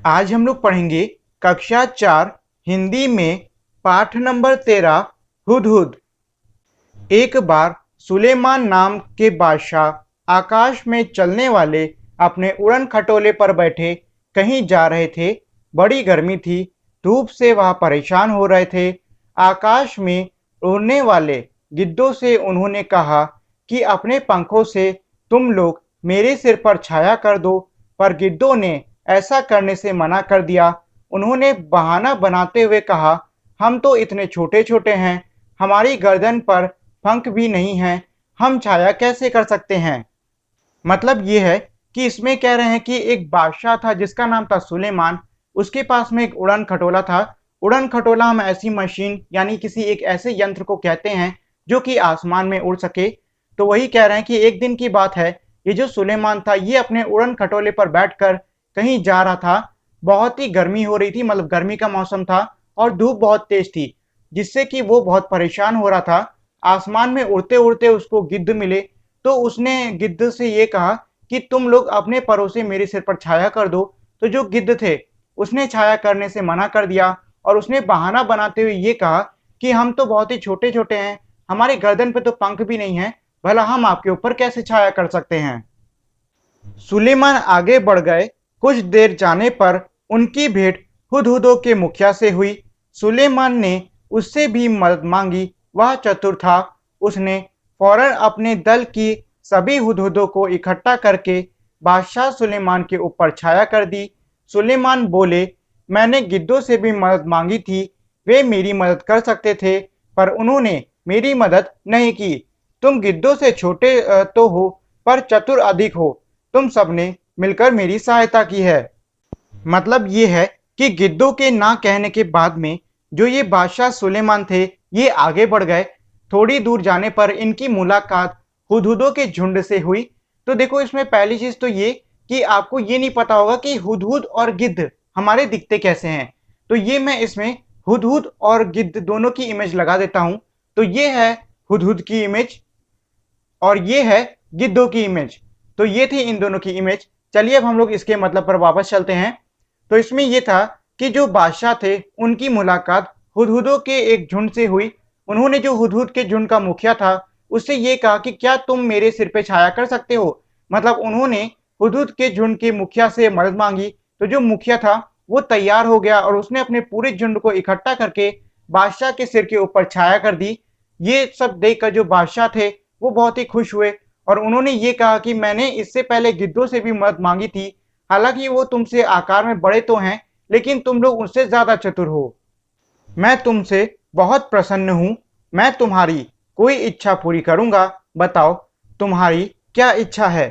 आज हम लोग पढ़ेंगे कक्षा 4 हिंदी में पाठ नंबर 13 हुदहुद। एक बार सुलेमान नाम के बादशाह आकाश में चलने वाले अपने उड़न खटोले पर बैठे कहीं जा रहे थे। बड़ी गर्मी थी, धूप से वह परेशान हो रहे थे। आकाश में उड़ने वाले गिद्धों से उन्होंने कहा कि अपने पंखों से तुम लोग मेरे सिर पर छाया कर दो, पर गिद्धों ने ऐसा करने से मना कर दिया। उन्होंने बहाना बनाते हुए कहा, हम तो इतने छोटे-छोटे हैं, हमारी गर्दन पर पंख भी नहीं हैं, हम छाया कैसे कर सकते हैं। मतलब ये है कि इसमें कह रहे हैं कि एक बादशाह था जिसका नाम था सुलेमान। उसके पास में एक उड़न खटोला था। उड़न खटोला हम ऐसी मशीन यानी किसी एक ऐसे यंत्र को कहते हैं जो कि आसमान में उड़ सके। तो वही कह रहे हैं कि एक दिन की बात है, ये जो सुलेमान था ये अपने उड़न खटोले पर बैठकर कहीं जा रहा था। बहुत ही गर्मी हो रही थी, मतलब गर्मी का मौसम था और धूप बहुत तेज थी, जिससे कि वो बहुत परेशान हो रहा था। आसमान में उड़ते-उड़ते उसको गिद्ध मिले, तो उसने गिद्ध से ये कहा कि तुम लोग अपने परों से मेरे सिर पर छाया कर दो। तो जो गिद्ध थे उसने छाया करने से मना कर दिया और उसने बहाना बनाते हुए ये कहा कि हम तो बहुत ही छोटे-छोटे हैं, हमारी गर्दन पे तो पंख भी नहीं है, भला हम आपके ऊपर कैसे छाया कर सकते हैं। सुलेमान आगे बढ़ गए। कुछ देर जाने पर उनकी भेंट हुदहुदों के मुखिया से हुई। सुलेमान ने उससे भी मदद मांगी। वह चतुर था। उसने फौरन अपने दल की सभी हुदहुदों को इकट्ठा करके बादशाह सुलेमान के ऊपर छाया कर दी। सुलेमान बोले, मैंने गिद्धों से भी मदद मांगी थी, वे मेरी मदद कर सकते थे, पर उन्होंने मेरी मदद नहीं की। तुम गिद्धों से छोटे तो हो, पर चतुर अधिक हो। तुम सबने मिलकर मेरी सहायता की है। मतलब ये है कि गिद्धों के ना कहने के बाद में जो ये बादशाह सुलेमान थे ये आगे बढ़ गए। थोड़ी दूर जाने पर इनकी मुलाकात हुदहुदों के झुंड से हुई। तो देखो इसमें पहली चीज तो ये कि आपको ये नहीं पता होगा कि हुदहुद और गिद्ध हमारे दिखते कैसे हैं। तो ये मैं इसमें हुदहुद और गिद्ध दोनों की इमेज लगा देता हूं। तो ये है हुदहुद की इमेज और ये है गिद्धों की इमेज। तो ये थी इन दोनों की इमेज। चलिए अब हम लोग इसके मतलब पर वापस चलते हैं। तो इसमें ये था कि जो बादशाह थे उनकी मुलाकात हुदहुदों के एक झुंड से हुई। उन्होंने जो हुदहुद के झुंड का मुखिया था उससे ये कहा कि क्या तुम मेरे सिर पे छाया कर सकते हो। मतलब उन्होंने हुदहुद के झुंड के मुखिया से मदद मांगी। तो जो मुखिया था वो तैयार हो गया और उसने अपने पूरे झुंड को इकट्ठा करके बादशाह के सिर के ऊपर छाया कर दी। ये सब देखकर जो बादशाह थे वो बहुत ही खुश हुए और उन्होंने ये कहा कि मैंने इससे पहले गिद्धों से भी मदद मांगी थी, हालांकि वो तुमसे आकार में बड़े तो हैं, लेकिन तुम लोग उनसे ज्यादा चतुर हो। मैं तुमसे बहुत प्रसन्न हूँ। मैं तुम्हारी कोई इच्छा पूरी करूंगा। बताओ तुम्हारी क्या इच्छा है।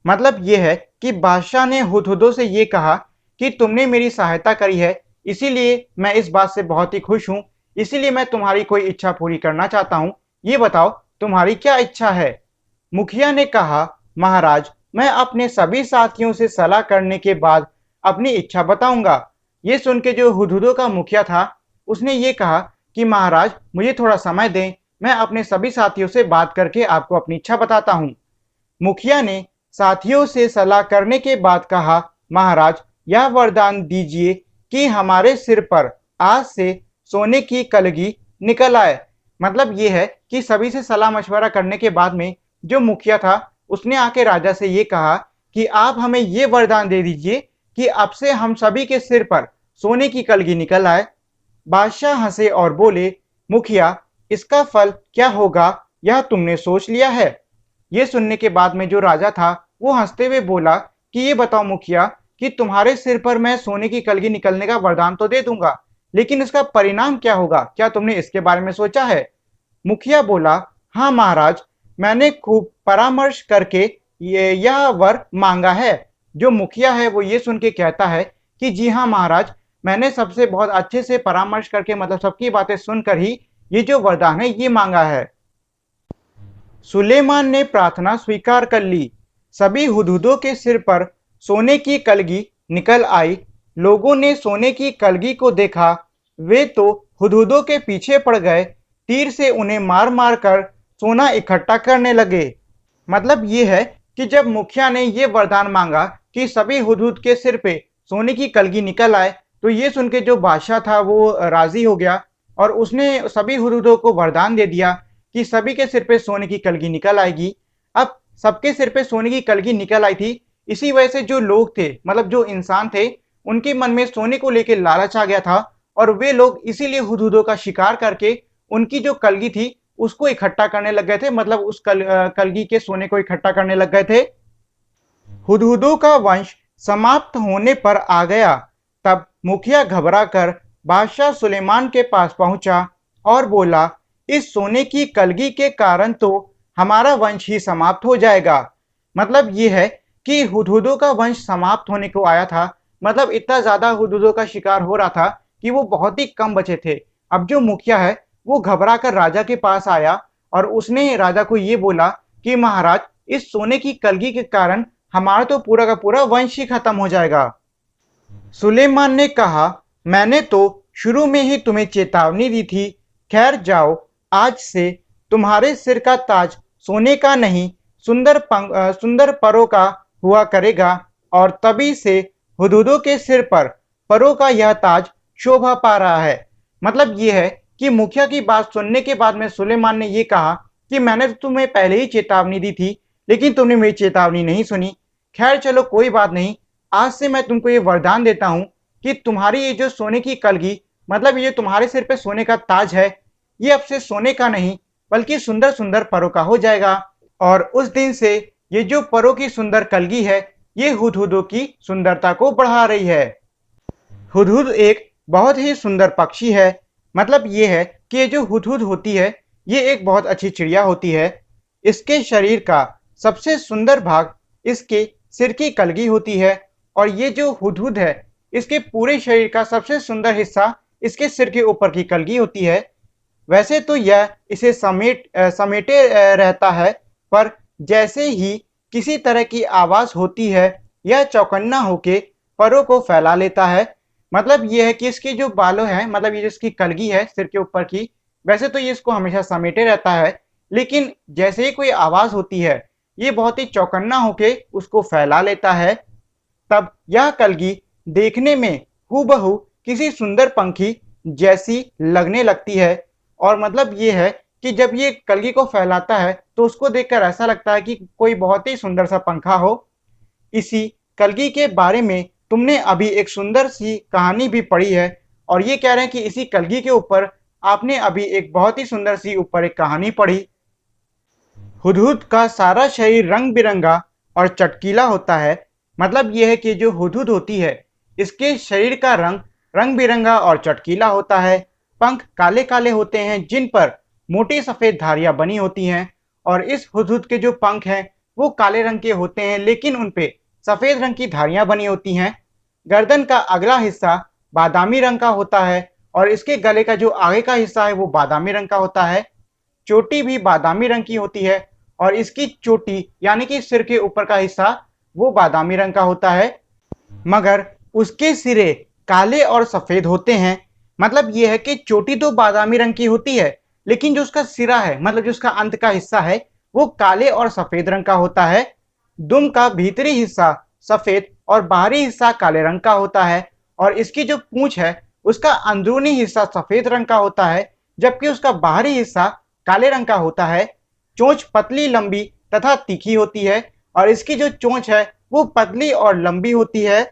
मतलब ये है कि बादशाह ने हुदहुदों से ये कहा कि तुमने मेरी सहायता करी है, इसीलिए मैं इस बात से बहुत ही खुश हूँ, इसीलिए मैं तुम्हारी कोई इच्छा पूरी करना चाहता हूँ। ये बताओ तुम्हारी क्या इच्छा है। मुखिया ने कहा, महाराज मैं अपने सभी साथियों से सलाह करने के बाद अपनी इच्छा बताऊंगा। ये सुन के जो हुदहुदों का मुखिया था उसने ये कहा कि महाराज मुझे थोड़ा समय दें, मैं अपने सभी साथियों से बात करके आपको अपनी इच्छा बताता हूँ। मुखिया ने साथियों से सलाह करने के बाद कहा, महाराज यह वरदान दीजिए कि हमारे सिर पर आज से सोने की कलगी निकल आए। मतलब ये है कि सभी से सलाह मशवरा करने के बाद में जो मुखिया था उसने आके राजा से ये कहा कि आप हमें ये वरदान दे दीजिए कि अब से हम सभी के सिर पर सोने की कलगी निकल आए। बादशाह हंसे और बोले, मुखिया इसका फल क्या होगा यह तुमने सोच लिया है। ये सुनने के बाद में जो राजा था वो हंसते हुए बोला कि ये बताओ मुखिया कि तुम्हारे सिर पर मैं सोने की कलगी निकलने का वरदान तो दे दूंगा, लेकिन इसका परिणाम क्या होगा, क्या तुमने इसके बारे में सोचा है। मुखिया बोला, हाँ महाराज मैंने खूब परामर्श करके यह वर मांगा है। जो मुखिया है वो ये सुन के कहता है कि जी हाँ महाराज, मैंने सबसे बहुत अच्छे से परामर्श करके मतलब सबकी बातें सुनकर ही ये जो वरदान है ये मांगा है। सुलेमान ने प्रार्थना स्वीकार कर ली। सभी हुदहुदों के सिर पर सोने की कलगी निकल आई। लोगों ने सोने की कलगी को देखा, वे तो हुदहुदों के पीछे पड़ गए, तीर से उन्हें मार मार कर सोना इकट्ठा करने लगे। मतलब ये है कि जब मुखिया ने ये वरदान मांगा कि सभी हुदहुद के सिर पे सोने की कलगी निकल आए, तो ये सुन के जो बादशाह था वो राजी हो गया और उसने सभी हुदहुदों को वरदान दे दिया कि सभी के सिर पे सोने की कलगी निकल आएगी। अब सबके सिर पे सोने की कलगी निकल आई थी, इसी वजह से जो लोग थे, मतलब जो इंसान थे, उनके मन में सोने को लेके लालच आ गया था और वे लोग इसीलिए हुदहुदों का शिकार करके उनकी जो कलगी थी उसको इकट्ठा करने लग गए थे, मतलब उस कलगी के सोने को इकट्ठा करने लग गए थे। हुदहुदों का वंश समाप्त होने पर आ गया। तब मुखिया घबराकर बादशाह सुलेमान के पास पहुंचा और बोला, इस सोने की कलगी के कारण तो हमारा वंश ही समाप्त हो जाएगा। मतलब ये है कि हुदहुदों का वंश समाप्त होने को आया था, मतलब इतना ज्यादा हुदहुदों का शिकार हो रहा था कि वो बहुत ही कम बचे थे। अब जो मुखिया है वो घबरा कर राजा के पास आया और उसने राजा को ये बोला कि महाराज, इस सोने की कलगी के कारण हमारा तो पूरा का पूरा वंश ही खत्म हो जाएगा। सुलेमान ने कहा, मैंने तो शुरू में ही तुम्हें चेतावनी दी थी। खैर जाओ, आज से तुम्हारे सिर का ताज सोने का नहीं सुंदर परों का हुआ करेगा। और तभी से हुदहुदों के सिर पर परों का यह ताज शोभा पा रहा है। मतलब ये है कि मुखिया की बात सुनने के बाद में सुलेमान ने ये कहा कि मैंने तो तुम्हें पहले ही चेतावनी दी थी, लेकिन तुमने मेरी चेतावनी नहीं सुनी। खैर चलो कोई बात नहीं, आज से मैं तुमको ये वरदान देता हूं कि तुम्हारी ये जो सोने की कलगी, मतलब ये तुम्हारे सिर पे सोने का ताज है, ये अब से सोने का नहीं बल्कि सुंदर सुंदर परों का हो जाएगा। और उस दिन से ये जो परों की सुंदर कलगी है, ये हुदहुदों की सुंदरता को बढ़ा रही है। हुदहुद एक बहुत ही सुंदर पक्षी है। मतलब ये है कि ये जो हुदहुद होती है, ये एक बहुत अच्छी चिड़िया होती है। इसके शरीर का सबसे सुंदर भाग इसके सिर की कलगी होती है और ये जो हुदहुद है, इसके पूरे शरीर का सबसे सुंदर हिस्सा इसके सिर के ऊपर की कलगी होती है। वैसे तो यह इसे समेटे रहता है, पर जैसे ही किसी तरह की आवाज होती है, यह चौकन्ना होके परों को फैला लेता है। मतलब ये है कि इसकी जो बालों हैं, मतलब ये जिसकी कलगी है सिर के ऊपर की, वैसे तो ये इसको हमेशा समेटे रहता है, लेकिन जैसे ही कोई आवाज होती है, ये बहुत ही चौकन्ना होके उसको फैला लेता है। तब यह कलगी देखने में हूबहू किसी सुंदर पंखी जैसी लगने लगती है। और मतलब ये है कि जब ये कलगी को फैलाता है तो उसको देखकर ऐसा लगता है कि कोई बहुत ही सुंदर सा पंखा हो। इसी कलगी के बारे में तुमने अभी एक सुंदर सी कहानी भी पढ़ी है और ये कह रहे हैं कि इसी कलगी के ऊपर आपने अभी एक बहुत ही सुंदर सी ऊपर एक कहानी पढ़ी। हुदहुद का सारा शरीर रंग बिरंगा और चटकीला होता है। मतलब यह है कि जो हुदहुद होती है, इसके शरीर का रंग रंग बिरंगा और चटकीला होता है। पंख काले काले होते हैं जिन पर मोटी सफेद धारियां बनी होती हैं। और इस हुदहुद के जो पंख हैं वो काले रंग के होते हैं, लेकिन उन पे सफेद रंग की धारियां बनी होती हैं। गर्दन का अगला हिस्सा बादामी रंग का होता है और इसके गले का जो आगे का हिस्सा है वो बादामी रंग का होता है। चोटी भी बादामी रंग की होती है और इसकी चोटी यानी कि सिर के ऊपर का हिस्सा वो बादामी रंग का होता है, मगर उसके सिरे काले और सफेद होते हैं। मतलब ये है कि चोटी तो बादामी रंग की होती है, लेकिन जो उसका सिरा है, मतलब जो उसका अंत का हिस्सा है, वो काले और सफेद रंग का होता है। दुम का भीतरी हिस्सा सफेद और बाहरी हिस्सा काले रंग का होता है और इसकी जो पूंछ है उसका अंदरूनी हिस्सा सफेद रंग का होता है, जबकि उसका बाहरी हिस्सा काले रंग का होता है। चोंच पतली लंबी तथा तीखी होती है और इसकी जो चोंच है वो पतली और लंबी होती है।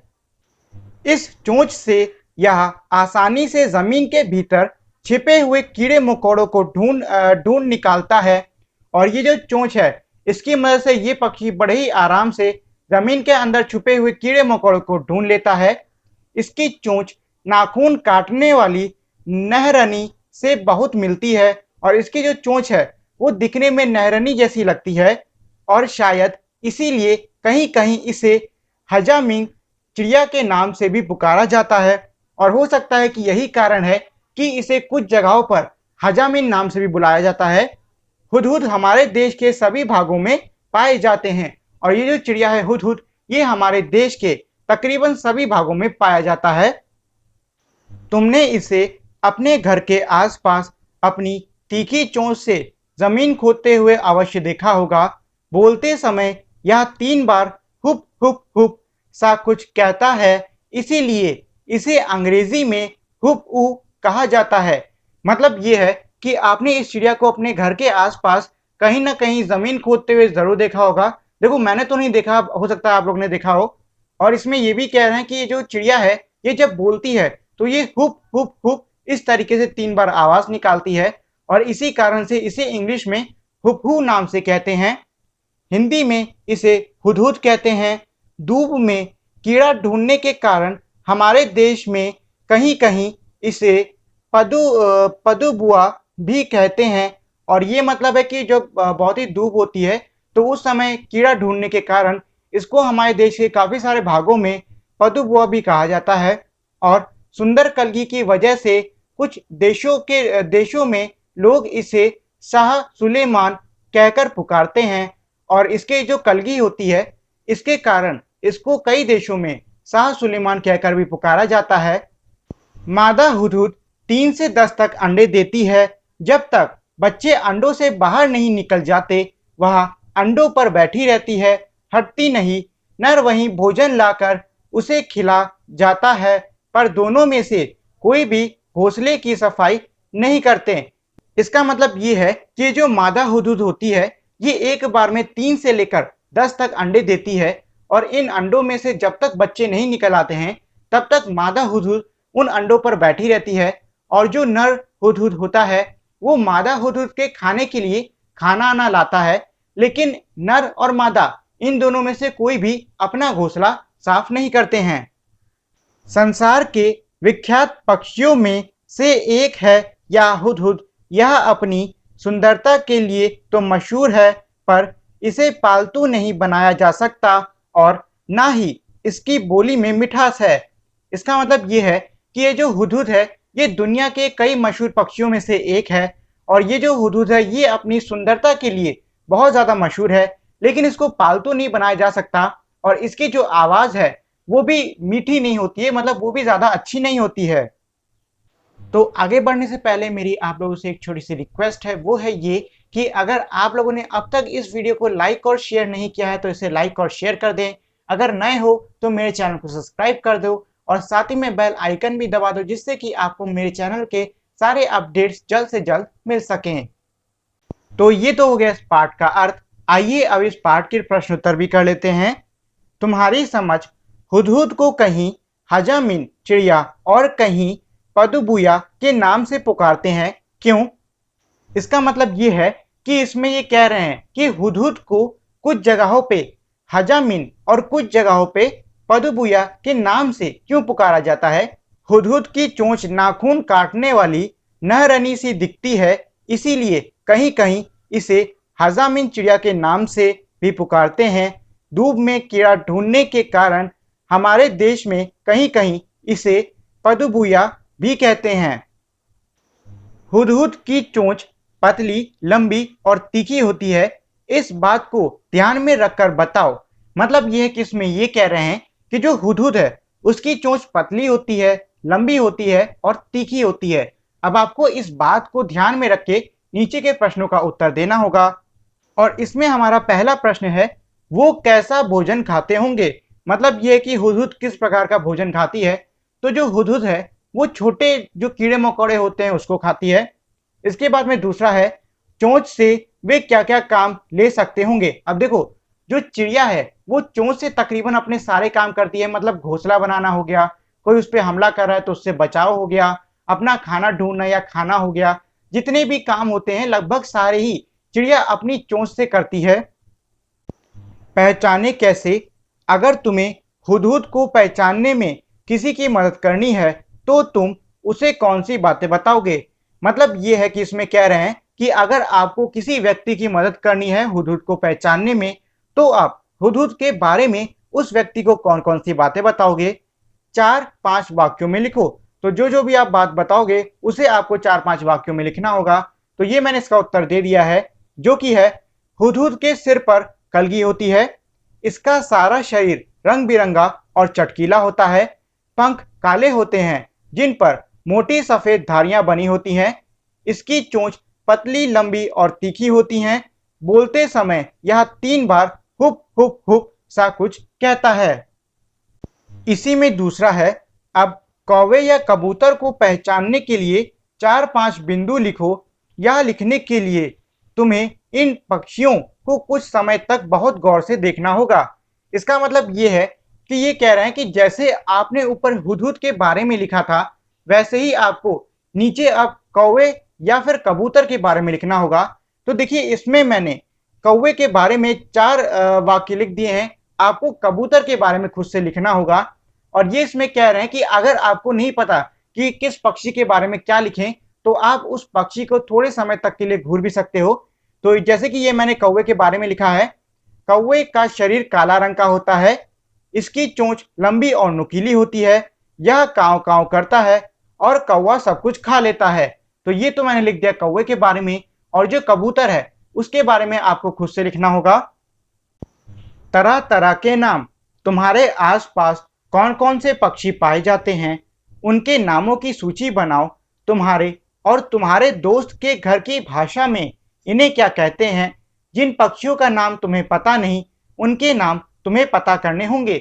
इस चोंच से यह आसानी से जमीन के भीतर छिपे हुए कीड़े मकोड़ों को ढूंढ निकालता है। और ये जो चोंच है, इसकी मदद से ये पक्षी बड़े ही आराम से जमीन के अंदर छुपे हुए कीड़े मकोड़ों को ढूंढ लेता है। इसकी चोंच नाखून काटने वाली नहरनी से बहुत मिलती है और इसकी जो चोंच है वो दिखने में नहरनी जैसी लगती है और शायद इसीलिए कहीं कहीं इसे हजामिंग चिड़िया के नाम से भी पुकारा जाता है। और हो सकता है कि यही कारण है कि इसे कुछ जगहों पर हजामिन नाम से भी बुलाया जाता है। हुदहुद हमारे देश के सभी भागों में पाए जाते हैं और ये जो चिड़िया है हुदहुद, ये हमारे देश के तकरीबन सभी भागों में पाया जाता है। तुमने इसे अपने घर के आसपास अपनी तीखी चोंच से जमीन खोदते हुए अवश्य देखा होगा। बोलते समय यह 3 बार हुप हुप हुप सा कुछ कहता है। इसीलिए इसे अंग्रेजी में हुप ऊ कहा जाता है। मतलब ये है कि आपने इस चिड़िया को अपने घर के आसपास कहीं ना कहीं जमीन खोदते हुए जरूर देखा होगा। देखो मैंने तो नहीं देखा, हो सकता है आप लोग ने देखा हो। और इसमें ये भी कह रहे हैं कि ये जो चिड़िया है ये जब बोलती है तो ये हुप हुप हुप इस तरीके से 3 बार आवाज निकालती है और इसी कारण से इसे इंग्लिश में हुपहू नाम से कहते हैं। हिंदी में इसे हुदहुद कहते हैं। दूब में कीड़ा ढूंढने के कारण हमारे देश में कहीं कहीं इसे पदुबुआ भी कहते हैं। और ये मतलब है कि जब बहुत ही धूप होती है तो उस समय कीड़ा ढूंढने के कारण इसको हमारे देश के काफी सारे भागों में पदुबुआ भी कहा जाता है। और सुंदर कलगी की वजह से कुछ देशों में लोग इसे शाह सुलेमान कहकर पुकारते हैं। और इसके जो कलगी होती है इसके कारण इसको कई देशों में शाह सुलेमान कहकर भी पुकारा जाता है। मादा हुदहुद 3 से 10 तक अंडे देती है। जब तक बच्चे अंडों से बाहर नहीं निकल जाते वह अंडों पर बैठी रहती है, हटती नहीं। नर वहीं भोजन लाकर उसे खिला जाता है, पर दोनों में से कोई भी घोंसले की सफाई नहीं करते। इसका मतलब ये है कि जो मादा हुदहुद होती है ये एक बार में 3 से लेकर 10 तक अंडे देती है और इन अंडों में से जब तक बच्चे नहीं निकल आते हैं तब तक मादा हुदहुद उन अंडों पर बैठी रहती है। और जो नर हुदहुद होता है वो मादा हुदहुद के खाने के लिए खाना आना लाता है, लेकिन नर और मादा इन दोनों में से कोई भी अपना घोंसला साफ नहीं करते हैं। संसार के विख्यात पक्षियों में से एक है यह हुदहुद। यह अपनी सुंदरता के लिए तो मशहूर है, पर इसे पालतू नहीं बनाया जा सकता और ना ही इसकी बोली में मिठास है। इसका मतलब ये है कि ये जो हुदहुद है ये दुनिया के कई मशहूर पक्षियों में से एक है। और ये जो हुदहुद है ये अपनी सुंदरता के लिए बहुत ज़्यादा मशहूर है, लेकिन इसको पालतू नहीं बनाया जा सकता। और इसकी जो आवाज़ है वो भी मीठी नहीं होती है, मतलब वो भी ज़्यादा अच्छी नहीं होती है। तो आगे बढ़ने से पहले मेरी आप लोगों से एक छोटी सी रिक्वेस्ट है, वो है ये कि अगर आप लोगों ने अब तक इस वीडियो को लाइक और शेयर नहीं किया है तो इसे लाइक और शेयर कर दें। अगर नए हो तो मेरे चैनल को सब्सक्राइब कर दो और साथ ही में बेल आइकन भी दबा दो, जिससे कि आपको मेरे चैनल के सारे अपडेट्स जल्द से जल्द मिल सकें। तो ये तो हो गया इस पाठ का अर्थ। आइए अब इस पाठ के प्रश्न उत्तर भी कर लेते हैं। तुम्हारी समझ हुदहुद को कहीं हजामिन चिड़िया और कहीं पदुबुया के नाम से पुकारते हैं, क्यों? इसका मतलब ये है कि इसमें ये कह रहे हैं कि हुदहुद को कुछ जगहों पे हजामिन और कुछ जगहों पे पदुबुया के नाम से क्यों पुकारा जाता है। हुदहुद की चोंच नाखून काटने वाली नहरनी सी दिखती है, इसीलिए कहीं कहीं इसे हजामिन चिड़िया के नाम से भी पुकारते हैं। दूब में कीड़ा ढूंढने के कारण हमारे देश में कहीं कहीं इसे पदुबुया भी कहते हैं। हुदहुद की चोंच पतली, लंबी और तीखी होती है। इस बात को ध्यान में रखकर बताओ। मतलब यह है कि इसमें यह कह रहे हैं कि जो हुदहुद है उसकी चोंच पतली होती है, लंबी होती है और तीखी होती है। अब आपको इस बात को ध्यान में रख के नीचे के प्रश्नों का उत्तर देना होगा। और इसमें हमारा पहला प्रश्न है, वो कैसा भोजन खाते होंगे। मतलब यह है कि हुदहुद किस प्रकार का भोजन खाती है। तो जो हुदहुद है वो छोटे जो कीड़े मकोड़े होते हैं उसको खाती है। इसके बाद में दूसरा है, चोंच से वे क्या क्या काम ले सकते होंगे। अब देखो जो चिड़िया है वो चोंच से तकरीबन अपने सारे काम करती है। मतलब घोंसला बनाना हो गया, कोई उस पर हमला कर रहा है तो उससे बचाव हो गया, अपना खाना ढूंढना या खाना हो गया, जितने भी काम होते हैं लगभग सारे ही चिड़िया अपनी चोंच से करती है। पहचाने कैसे। अगर तुम्हें हुदहुद को पहचानने में किसी की मदद करनी है तो तुम उसे कौन सी बातें बताओगे। मतलब ये है कि इसमें कह रहे हैं कि अगर आपको किसी व्यक्ति की मदद करनी है हुदहुद को पहचानने में तो आप हुदहुद के बारे में उस व्यक्ति को कौन कौन सी बातें बताओगे। 4-5 वाक्यों में लिखो। तो जो भी आप बात बताओगे उसे आपको 4-5 वाक्यों में लिखना होगा। तो ये मैंने इसका उत्तर दे दिया है, जो कि है हुदहुद के सिर पर कलगी होती है। इसका सारा शरीर रंग बिरंगा और चटकीला होता है। पंख काले होते हैं जिन पर मोटी सफेद धारियां बनी होती हैं। इसकी चोंच पतली, लंबी और तीखी होती हैं। बोलते समय यह 3 बार हुप हुप हुप सा कुछ कहता है। इसी में दूसरा है, अब कौवे या कबूतर को पहचानने के लिए 4-5 बिंदु लिखो। यह लिखने के लिए तुम्हें इन पक्षियों को कुछ समय तक बहुत गौर से देखना होगा। इसका मतलब ये है कि ये कह रहे हैं कि जैसे आपने ऊपर हुदहुद के बारे में लिखा था, वैसे ही आपको नीचे अब कौवे या फिर कबूतर के बारे में लिखना होगा। तो देखिए, इसमें मैंने कौवे के बारे में 4 वाक्य लिख दिए हैं। आपको कबूतर के बारे में खुद से लिखना होगा। और ये इसमें कह रहे हैं कि अगर आपको नहीं पता कि किस पक्षी के बारे में क्या लिखें, तो आप उस पक्षी को थोड़े समय तक के लिए घूर भी सकते हो। तो जैसे कि ये मैंने कौवे के बारे में लिखा है, कौवे का शरीर काला रंग का होता है, इसकी चोंच लंबी और नुकीली होती है, यह काव काव करता है और कौवा सब कुछ खा लेता है। तो ये तो मैंने लिख दिया कौवे के बारे में। और जो कबूतर है उसके बारे में आपको खुद से लिखना होगा। तरह तरह के नाम, तुम्हारे आसपास कौन कौन से पक्षी पाए जाते हैं, उनके नामों की सूची बनाओ। तुम्हारे और तुम्हारे दोस्त के घर की भाषा में इन्हें क्या कहते हैं। जिन पक्षियों का नाम तुम्हें पता नहीं, उनके नाम तुम्हें पता करने होंगे।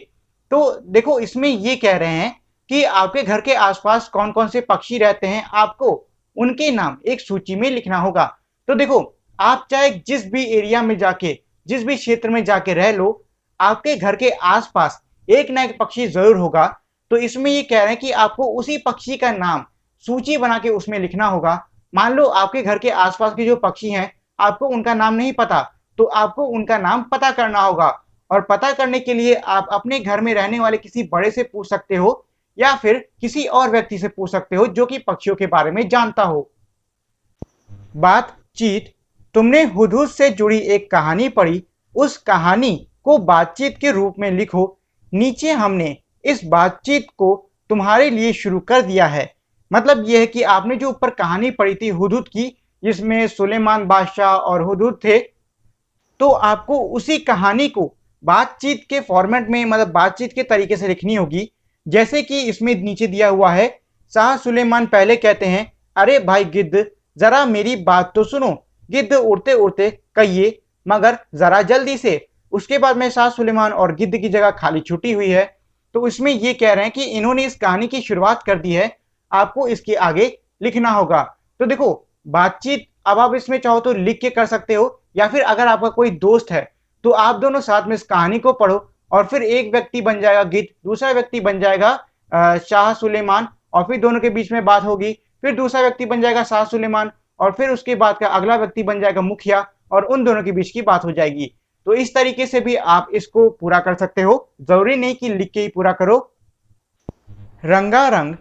तो देखो, इसमें ये कह रहे हैं कि आपके घर के आसपास कौन कौन से पक्षी रहते हैं, आपको उनके नाम एक सूची में लिखना होगा। तो देखो, आप चाहे जिस भी एरिया में जाके, जिस भी क्षेत्र में जाके रह लो, आपके घर के आसपास एक ना एक पक्षी जरूर होगा। तो इसमें ये कह रहे हैं कि आपको उसी पक्षी का नाम सूची बना के उसमें लिखना होगा। मान लो आपके घर के आसपास के जो पक्षी हैं, आपको उनका नाम नहीं पता, तो आपको उनका नाम पता करना होगा। और पता करने के लिए आप अपने घर में रहने वाले किसी बड़े से पूछ सकते हो, या फिर किसी और व्यक्ति से पूछ सकते हो जो कि पक्षियों के बारे में जानता हो। बातचीत, तुमने हुदहुद से जुड़ी एक कहानी पढ़ी, उस कहानी को बातचीत के रूप में लिखो। नीचे हमने इस बातचीत को तुम्हारे लिए शुरू कर दिया है। मतलब यह है कि आपने जो ऊपर कहानी पढ़ी थी हुदहुद की, जिसमें सुलेमान बादशाह और हुदहुद थे, तो आपको उसी कहानी को बातचीत के फॉर्मेट में, मतलब बातचीत के तरीके से लिखनी होगी। जैसे कि इसमें नीचे दिया हुआ है, शाह सुलेमान पहले कहते हैं, अरे भाई गिद्ध, जरा मेरी बात तो सुनो। गिद्ध उड़ते उड़ते कहिए, मगर जरा जल्दी से। उसके बाद में शाह सुलेमान और गिद्ध की जगह खाली छुट्टी हुई है। तो इसमें ये कह रहे हैं कि इन्होंने इस कहानी की शुरुआत कर दी है, आपको इसके आगे लिखना होगा। तो देखो, बातचीत अब आप इसमें चाहो तो लिख के कर सकते हो, या फिर अगर आपका कोई दोस्त है तो आप दोनों साथ में इस कहानी को पढ़ो, और फिर एक व्यक्ति बन जाएगा गिद्ध, दूसरा व्यक्ति बन जाएगा शाह सुलेमान, और फिर दोनों के बीच में बात होगी। फिर दूसरा व्यक्ति बन जाएगा शाह सुलेमान, और फिर उसके बाद का अगला व्यक्ति बन जाएगा मुखिया, और उन दोनों के बीच की बात हो जाएगी। तो इस तरीके से भी आप इसको पूरा कर सकते हो, जरूरी नहीं कि लिख के ही पूरा करो। रंगारंग,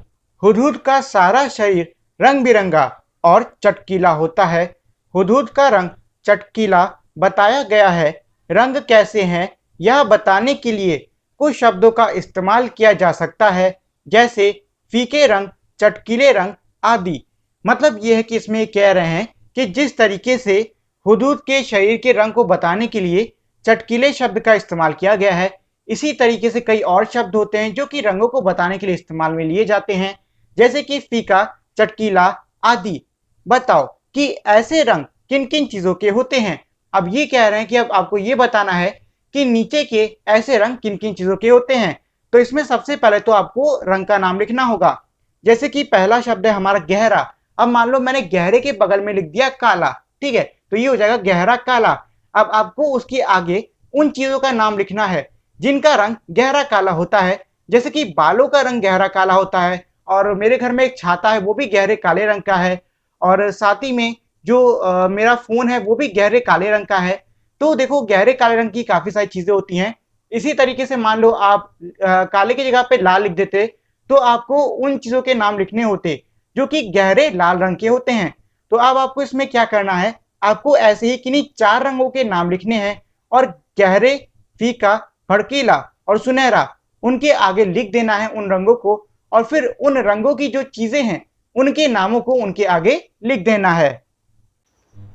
हुदहुद का सारा शरीर रंग बिरंगा और चटकीला होता है। हुदहुद का रंग चटकीला बताया गया है। रंग कैसे हैं यह बताने के लिए कुछ शब्दों का इस्तेमाल किया जा सकता है, जैसे फीके रंग, चटकीले रंग आदि। मतलब यह है कि इसमें कह रहे हैं कि जिस तरीके से हुदहुद के शरीर के रंग को बताने के लिए चटकीले शब्द का इस्तेमाल किया गया है, इसी तरीके से कई और शब्द होते हैं जो कि रंगों को बताने के लिए इस्तेमाल में लिए जाते हैं, जैसे कि फीका, चटकीला आदि। बताओ कि ऐसे रंग किन किन चीजों के होते हैं। अब ये कह रहे हैं कि अब आपको ये बताना है कि नीचे के ऐसे रंग किन किन चीजों के होते हैं। तो इसमें सबसे पहले तो आपको रंग का नाम लिखना होगा। जैसे कि पहला शब्द है हमारा गहरा। अब मान लो मैंने गहरे के बगल में लिख दिया काला, ठीक है, तो ये हो जाएगा गहरा काला। अब आपको उसके आगे उन चीजों का नाम लिखना है जिनका रंग गहरा काला होता है। जैसे कि बालों का रंग गहरा काला होता है, और मेरे घर में एक छाता है वो भी गहरे काले रंग का है, और साथ ही में जो मेरा फोन है वो भी गहरे काले रंग का है। तो देखो, गहरे काले रंग की काफी सारी चीजें होती हैं। इसी तरीके से मान लो आप काले की जगह पे लाल लिख देते, तो आपको उन चीजों के नाम लिखने होते जो कि गहरे लाल रंग के होते हैं। तो अब आपको इसमें क्या करना है, आपको ऐसे ही किन्हीं 4 रंगों के नाम लिखने हैं, और गहरे, फीका, भड़कीला और सुनहरा, उनके आगे लिख देना है उन रंगों को, और फिर उन रंगों की जो चीजें हैं उनके नामों को उनके आगे लिख देना है।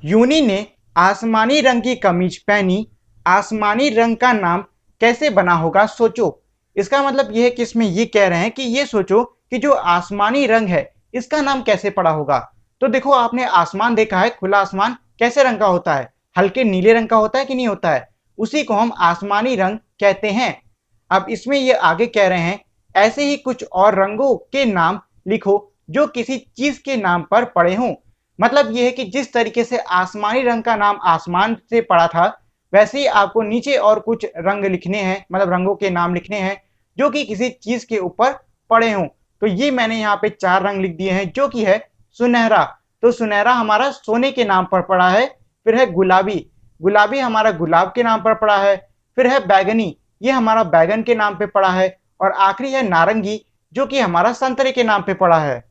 यूनी ने आसमानी रंग की कमीज पहनी, आसमानी रंग का नाम कैसे बना होगा सोचो। इसका मतलब यह है कि इसमें ये कह रहे हैं कि ये सोचो कि जो आसमानी रंग है इसका नाम कैसे पड़ा होगा। तो देखो, आपने आसमान देखा है, खुला आसमान कैसे रंग का होता है, हल्के नीले रंग का होता है कि नहीं होता है, उसी को हम आसमानी रंग कहते हैं। अब इसमें ये आगे कह रहे हैं ऐसे ही कुछ और रंगों के नाम लिखो जो किसी चीज के नाम पर पड़े हों। मतलब यह है कि जिस तरीके से आसमानी रंग का नाम आसमान से पड़ा था, वैसे ही आपको नीचे और कुछ रंग लिखने हैं, मतलब रंगों के नाम लिखने हैं जो कि किसी चीज के ऊपर पड़े हों। तो ये मैंने यहाँ पे 4 रंग लिख दिए हैं, जो कि है सुनहरा। तो सुनहरा हमारा सोने के नाम पर पड़ा है। फिर है गुलाबी, गुलाबी हमारा गुलाब के नाम पर पड़ा है। फिर है बैगनी, ये हमारा बैगन के नाम पे पड़ा है। और आखिरी है नारंगी, जो कि हमारा संतरे के नाम पे पड़ा है।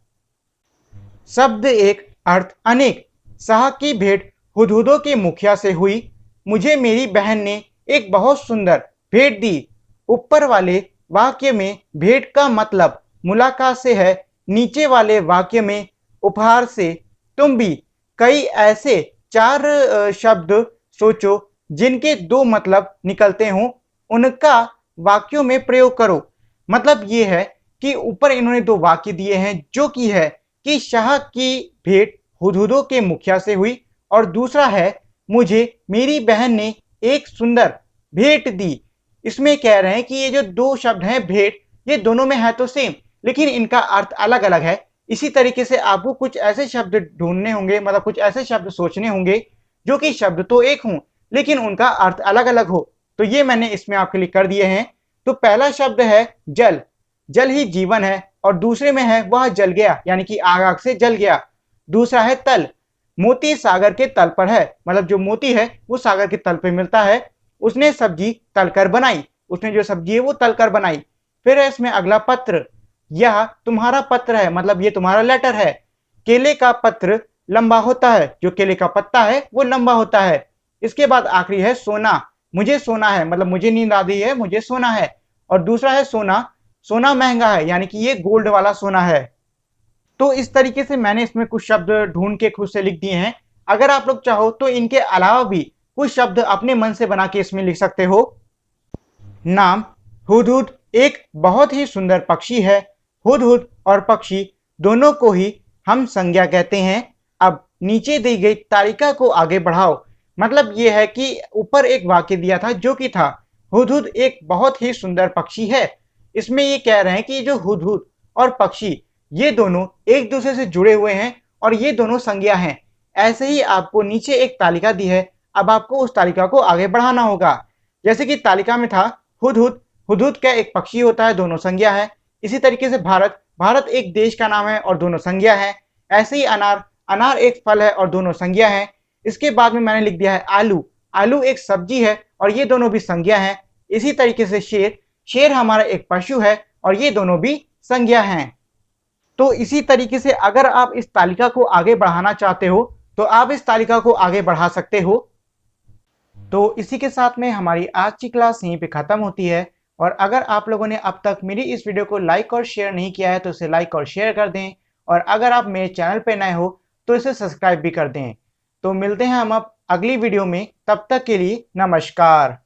शब्द एक अर्थ अनेक। शाह की भेंट हुदहुदों के मुखिया से हुई। मुझे मेरी बहन ने एक बहुत सुंदर भेंट दी। ऊपर वाले वाक्य में भेंट का मतलब मुलाकात से है। नीचे वाले वाक्य में उपहार से। तुम भी कई ऐसे 4 शब्द सोचो जिनके 2 मतलब निकलते हों, उनका वाक्यों में प्रयोग करो। मतलब ये है कि ऊपर इन्होंने 2 वाक्य दिए हैं, जो कि है कि शाह की भेंट हुदहुदों के मुखिया से हुई, और दूसरा है मुझे मेरी बहन ने एक सुंदर भेंट दी। इसमें कह रहे हैं कि ये जो 2 शब्द हैं भेंट, ये दोनों में है तो सेम, लेकिन इनका अर्थ अलग अलग है। इसी तरीके से आपको कुछ ऐसे शब्द ढूंढने होंगे, मतलब कुछ ऐसे शब्द सोचने होंगे जो कि शब्द तो एक हों लेकिन उनका अर्थ अलग अलग हो। तो ये मैंने इसमें आपके लिए कर दिए हैं। तो पहला शब्द है जल, जल ही जीवन है। और दूसरे में है वह जल गया, यानी कि आग आग से जल गया। दूसरा है तल, मोती सागर के तल पर है, मतलब जो मोती है वो सागर के तल पे मिलता है। उसने सब्जी तलकर बनाई, उसने जो सब्जी है वो तलकर बनाई। फिर है इसमें अगला पत्र, यह तुम्हारा पत्र है, मतलब ये तुम्हारा लेटर है। केले का पत्र लंबा होता है, जो केले का पत्ता है वो लंबा होता है। इसके बाद आखिरी है सोना, मुझे सोना है, मतलब मुझे नींद आ रही है, मुझे सोना है। और दूसरा है सोना, सोना महंगा है, यानी कि ये गोल्ड वाला सोना है। तो इस तरीके से मैंने इसमें कुछ शब्द ढूंढ के खुद से लिख दिए हैं। अगर आप लोग चाहो तो इनके अलावा भी कुछ शब्द अपने मन से बना के इसमें लिख सकते हो। नाम हुदहुद एक बहुत ही सुंदर पक्षी है। हुदहुद और पक्षी दोनों को ही हम संज्ञा कहते हैं। अब नीचे दी गई तालिका को आगे बढ़ाओ। मतलब यह है कि ऊपर एक वाक्य दिया था जो कि था हुदहुद एक बहुत ही सुंदर पक्षी है। इसमें ये कह रहे हैं कि जो हुदहुद और पक्षी ये दोनों एक दूसरे से जुड़े हुए हैं और ये दोनों संज्ञा हैं। ऐसे ही आपको नीचे एक तालिका दी है, अब आपको उस तालिका को आगे बढ़ाना होगा। जैसे कि तालिका में था हुदहुद, हुदहुद क्या एक पक्षी होता है, दोनों संज्ञा है। इसी तरीके से भारत, भारत एक देश का नाम है और दोनों संज्ञा है। ऐसे ही अनार, अनार एक फल है और दोनों संज्ञा है। इसके बाद में मैंने लिख दिया है आलू, आलू एक सब्जी है और ये दोनों भी संज्ञा है। इसी तरीके से शेर, शेर हमारा एक पशु है और ये दोनों भी संज्ञा हैं। तो इसी तरीके से अगर आप इस तालिका को आगे बढ़ाना चाहते हो तो आप इस तालिका को आगे बढ़ा सकते हो। तो इसी के साथ में हमारी आज की क्लास यहीं पे खत्म होती है। और अगर आप लोगों ने अब तक मेरी इस वीडियो को लाइक और शेयर नहीं किया है तो इसे लाइक और शेयर कर दें। और अगर आप मेरे चैनल पे नए हो तो इसे सब्सक्राइब भी कर दें। तो मिलते हैं हम अब अगली वीडियो में, तब तक के लिए नमस्कार।